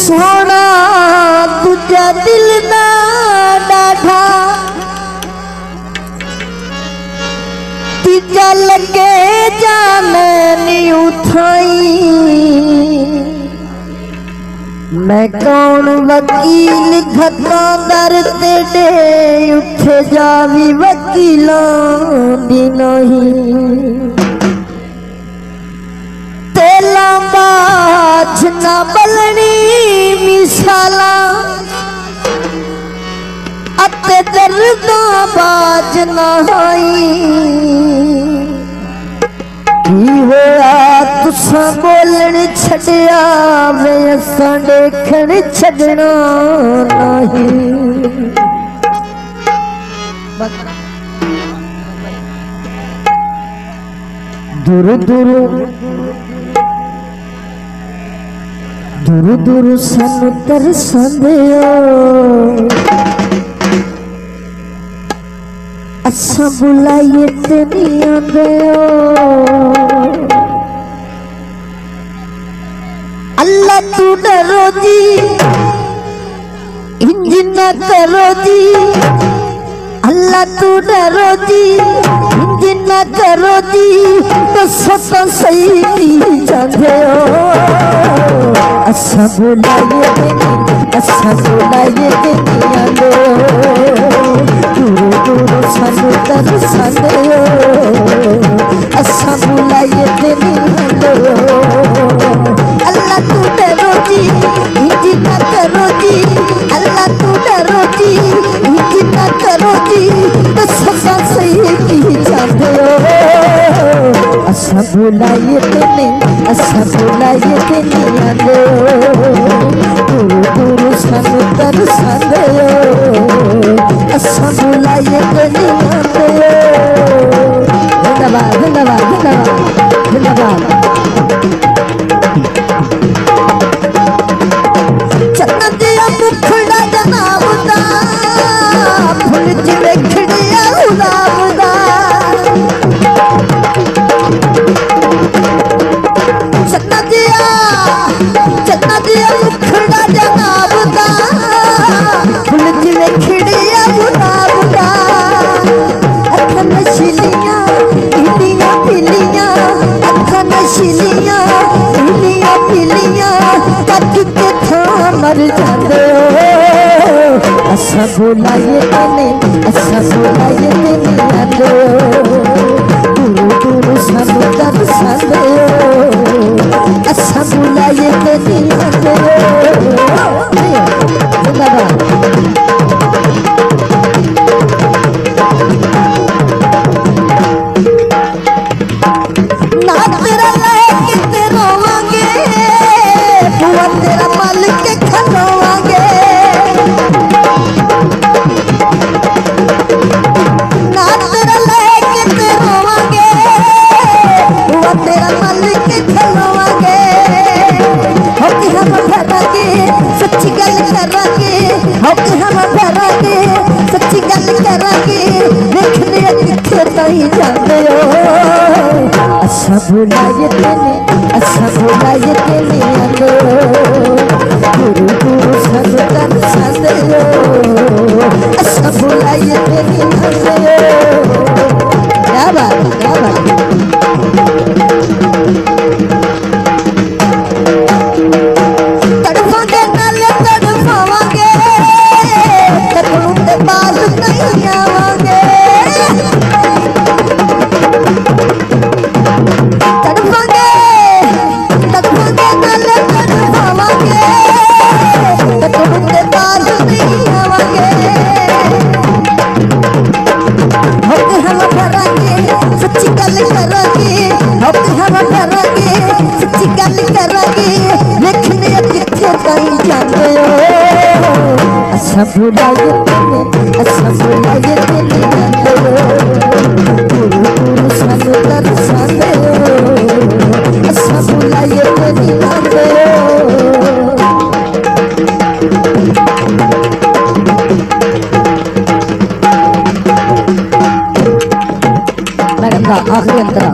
सोना तुझा दिल ना डाढ़ा तीजा लगे जाने नी उठाई मैं कौन वकील धक्का दर तेरे उठे जावी वकीलों दी नहीं तेला बाज ना बलनी मिसाला अते दर्दा बाज ना आई होया तुसा बोलन छड़िया वे असां देखण छड़ना नहीं दूर दूर दूर दूर सानू तरसांदे असा बुलाइए ते नहीं आंदे अल्लाह तू डरो जी इंज न करो जी अल्लाह तू डरो जी इंज न करो जी तो सता सही की जाते हो असा बुलाइए ते नहीं आंदे दूर दूर सानू तरसांदे असा बुलाइए ते नहीं आंदे अल्लाह तू डरो जी इंज न करो जी अल्लाह तू डरो जी इंज न करो जी तो सदा सही की जाते हो असा बुलाइए ते नहीं आंदे दूर दूर सानू तरसांदे असा बुलाइए ते नहीं आंदे जिंदाबाद जिंदाबाद जिंदाबाद जिंदाबाद मर जाते हो असा बुलाइए ते नहीं आंदे दूर दूर सानू तरसांदे असा बुलाइए ते नहीं आंदे ना तेरा लेके ते रोवांगे बुआ तेरा मल के खलोवांगे ना तेरा लेके ते रोवांगे बुआ तेरा मल के खलोवांगे हो कि हम भरांगे सच्ची गल करांगे हो कि हम भरांगे सच्ची गल करांगे देखने किथे ताई जांदे हो असा बुलाइए ते नहीं आंदे दूर दूर सानू तरसांदे असा बुलाइए ते नहीं आंदे क्या बात तड़फांगे नाले तड़फावांगे तड़फों दे बाद नहीं आवांगे असा बुलाइए ते नहीं आंदे दूर दूर सानू तरसांदे असा बुलाइए ते नहीं आंदे मैडम का आखिरी अंतरा